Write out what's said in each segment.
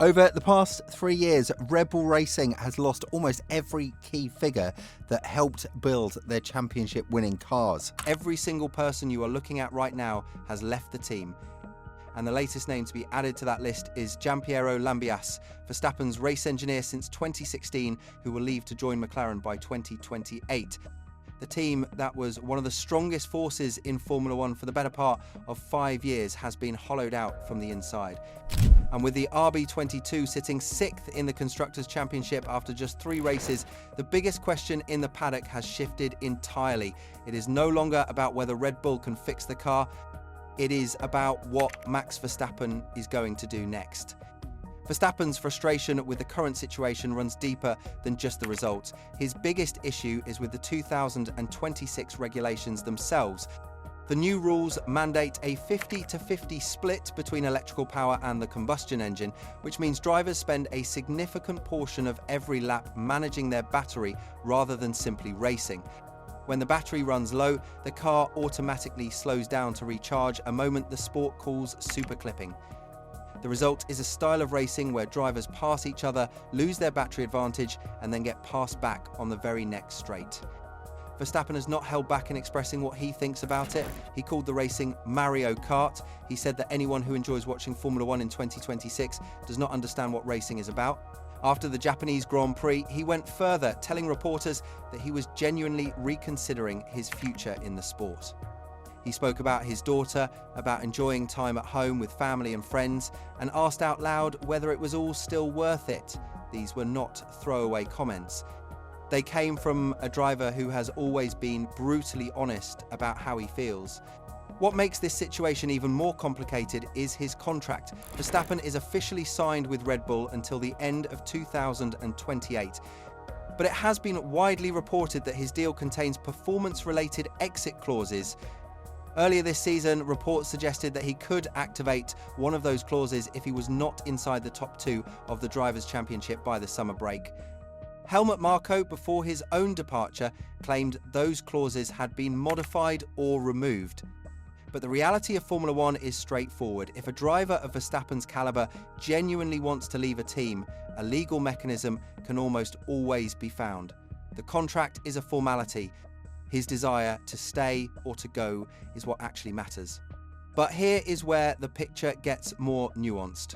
Over the past 3 years, Red Bull Racing has lost almost every key figure that helped build their championship-winning cars. Every single person you are looking at right now has left the team. And the latest name to be added to that list is Gianpiero Lambiase, Verstappen's race engineer since 2016, who will leave to join McLaren by 2028. The team that was one of the strongest forces in Formula One for the better part of 5 years has been hollowed out from the inside. And with the RB22 sitting 6th in the Constructors' Championship after just 3 races, the biggest question in the paddock has shifted entirely. It is no longer about whether Red Bull can fix the car, it is about what Max Verstappen is going to do next. Verstappen's frustration with the current situation runs deeper than just the results. His biggest issue is with the 2026 regulations themselves. The new rules mandate a 50-50 split between electrical power and the combustion engine, which means drivers spend a significant portion of every lap managing their battery rather than simply racing. When the battery runs low, the car automatically slows down to recharge, a moment the sport calls superclipping. The result is a style of racing where drivers pass each other, lose their battery advantage, and then get passed back on the very next straight. Verstappen has not held back in expressing what he thinks about it. He called the racing Mario Kart. He said that anyone who enjoys watching Formula One in 2026 does not understand what racing is about. After the Japanese Grand Prix, he went further, telling reporters that he was genuinely reconsidering his future in the sport. He spoke about his daughter, about enjoying time at home with family and friends, and asked out loud whether it was all still worth it. These were not throwaway comments. They came from a driver who has always been brutally honest about how he feels. What makes this situation even more complicated is his contract. Verstappen is officially signed with Red Bull until the end of 2028. But it has been widely reported that his deal contains performance-related exit clauses. Earlier this season, reports suggested that he could activate one of those clauses if he was not inside the top 2 of the Drivers' Championship by the summer break. Helmut Marko, before his own departure, claimed those clauses had been modified or removed. But the reality of Formula One is straightforward. If a driver of Verstappen's caliber genuinely wants to leave a team, a legal mechanism can almost always be found. The contract is a formality. His desire to stay or to go is what actually matters. But here is where the picture gets more nuanced.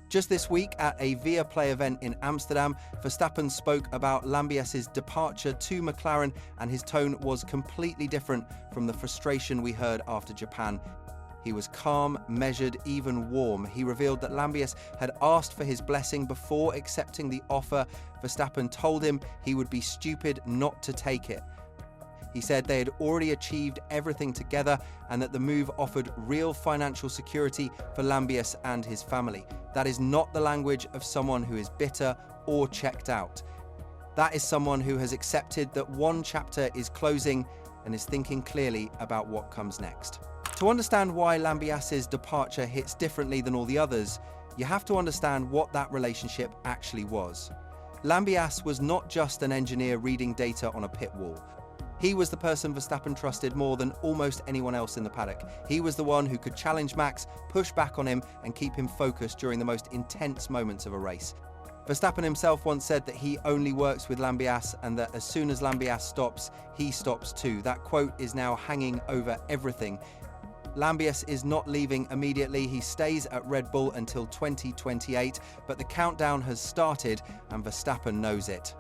Just this week at a Viaplay event in Amsterdam, Verstappen spoke about Lambiase's departure to McLaren, and his tone was completely different from the frustration we heard after Japan. He was calm, measured, even warm. He revealed that Lambiase had asked for his blessing before accepting the offer. Verstappen told him he would be stupid not to take it. He said they had already achieved everything together and that the move offered real financial security for Lambiase and his family. That is not the language of someone who is bitter or checked out. That is someone who has accepted that one chapter is closing and is thinking clearly about what comes next. To understand why Lambiase's departure hits differently than all the others, you have to understand what that relationship actually was. Lambiase was not just an engineer reading data on a pit wall. He was the person Verstappen trusted more than almost anyone else in the paddock. He was the one who could challenge Max, push back on him, and keep him focused during the most intense moments of a race. Verstappen himself once said that he only works with Lambiase and that as soon as Lambiase stops, he stops too. That quote is now hanging over everything. Lambiase is not leaving immediately. He stays at Red Bull until 2028, but the countdown has started and Verstappen knows it.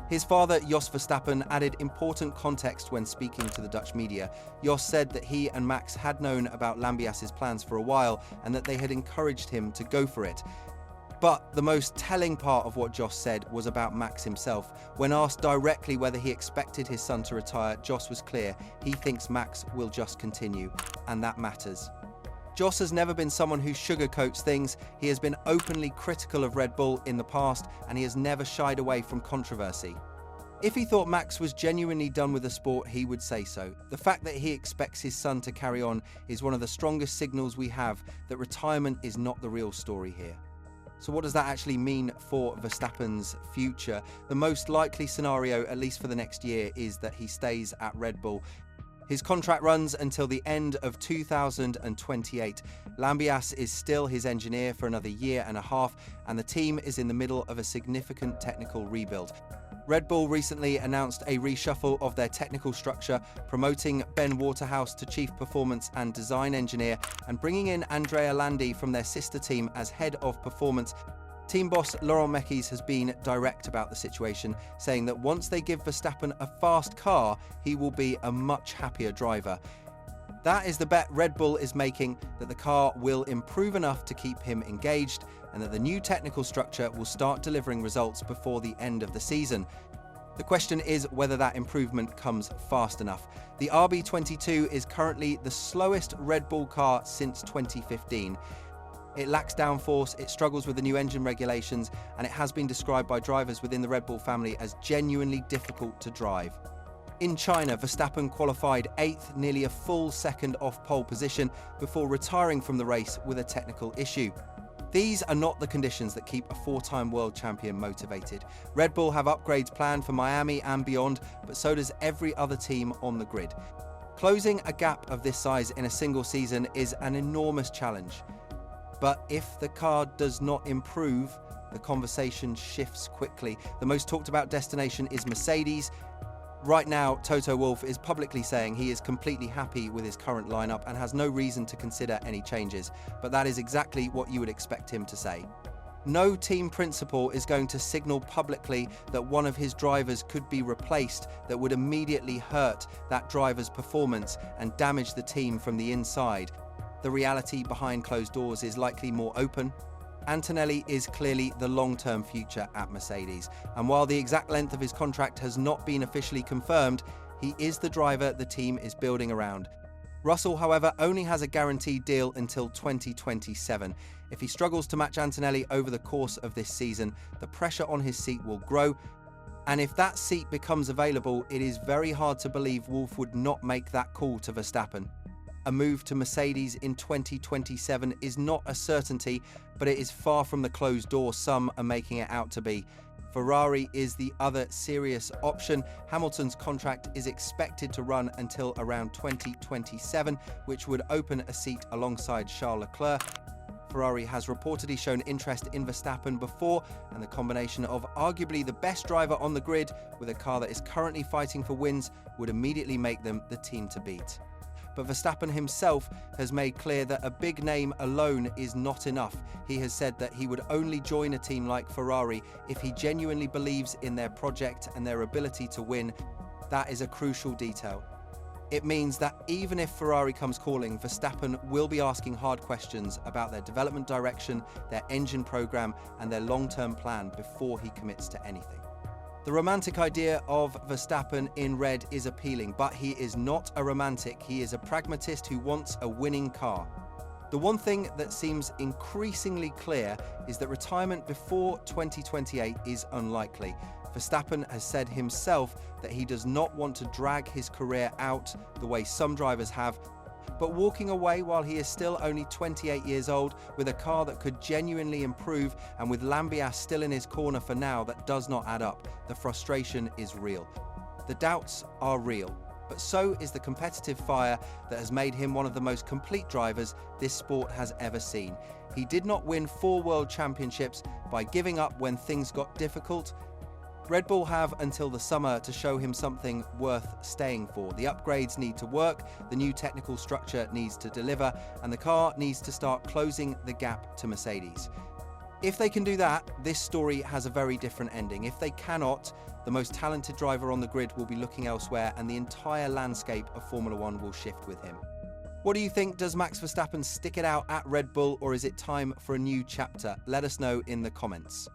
His father, Jos Verstappen, added important context when speaking to the Dutch media. Jos said that he and Max had known about Lambiase's plans for a while and that they had encouraged him to go for it. But the most telling part of what Jos said was about Max himself. When asked directly whether he expected his son to retire, Jos was clear. He thinks Max will just continue, and that matters. Jos has never been someone who sugarcoats things. He has been openly critical of Red Bull in the past, and he has never shied away from controversy. If he thought Max was genuinely done with the sport, he would say so. The fact that he expects his son to carry on is one of the strongest signals we have that retirement is not the real story here. So what does that actually mean for Verstappen's future? The most likely scenario, at least for the next year, is that he stays at Red Bull. His contract runs until the end of 2028. Lambiase is still his engineer for another year and a half, and the team is in the middle of a significant technical rebuild. Red Bull recently announced a reshuffle of their technical structure, promoting Ben Waterhouse to Chief Performance and Design Engineer and bringing in Andrea Landi from their sister team as Head of Performance. Team boss Laurent Mekies has been direct about the situation, saying that once they give Verstappen a fast car, he will be a much happier driver. That is the bet Red Bull is making, that the car will improve enough to keep him engaged and that the new technical structure will start delivering results before the end of the season. The question is whether that improvement comes fast enough. The RB22 is currently the slowest Red Bull car since 2015. It lacks downforce, it struggles with the new engine regulations, and it has been described by drivers within the Red Bull family as genuinely difficult to drive. In China, Verstappen qualified 8th, nearly a full second off pole position, before retiring from the race with a technical issue. These are not the conditions that keep a four-time world champion motivated. Red Bull have upgrades planned for Miami and beyond, but so does every other team on the grid. Closing a gap of this size in a single season is an enormous challenge. But if the car does not improve, the conversation shifts quickly. The most talked about destination is Mercedes. Right now, Toto Wolff is publicly saying he is completely happy with his current lineup and has no reason to consider any changes, but that is exactly what you would expect him to say. No team principal is going to signal publicly that one of his drivers could be replaced that would immediately hurt that driver's performance and damage the team from the inside. The reality behind closed doors is likely more open. Antonelli is clearly the long-term future at Mercedes, and while the exact length of his contract has not been officially confirmed, he is the driver the team is building around. Russell, however, only has a guaranteed deal until 2027. If he struggles to match Antonelli over the course of this season, the pressure on his seat will grow, and if that seat becomes available, it is very hard to believe Wolff would not make that call to Verstappen. A move to Mercedes in 2027 is not a certainty, but it is far from the closed door some are making it out to be. Ferrari is the other serious option. Hamilton's contract is expected to run until around 2027, which would open a seat alongside Charles Leclerc. Ferrari has reportedly shown interest in Verstappen before, and the combination of arguably the best driver on the grid with a car that is currently fighting for wins would immediately make them the team to beat. But Verstappen himself has made clear that a big name alone is not enough. He has said that he would only join a team like Ferrari if he genuinely believes in their project and their ability to win. That is a crucial detail. It means that even if Ferrari comes calling, Verstappen will be asking hard questions about their development direction, their engine program, and their long-term plan before he commits to anything. The romantic idea of Verstappen in red is appealing, but he is not a romantic. He is a pragmatist who wants a winning car. The one thing that seems increasingly clear is that retirement before 2028 is unlikely. Verstappen has said himself that he does not want to drag his career out the way some drivers have, but walking away while he is still only 28 years old with a car that could genuinely improve, and with Lambiase still in his corner for now, that does not add up. The frustration is real. The doubts are real, but so is the competitive fire that has made him one of the most complete drivers this sport has ever seen. He did not win 4 world championships by giving up when things got difficult. Red Bull have until the summer to show him something worth staying for. The upgrades need to work, the new technical structure needs to deliver, and the car needs to start closing the gap to Mercedes. If they can do that, this story has a very different ending. If they cannot, the most talented driver on the grid will be looking elsewhere, and the entire landscape of Formula One will shift with him. What do you think? Does Max Verstappen stick it out at Red Bull, or is it time for a new chapter? Let us know in the comments.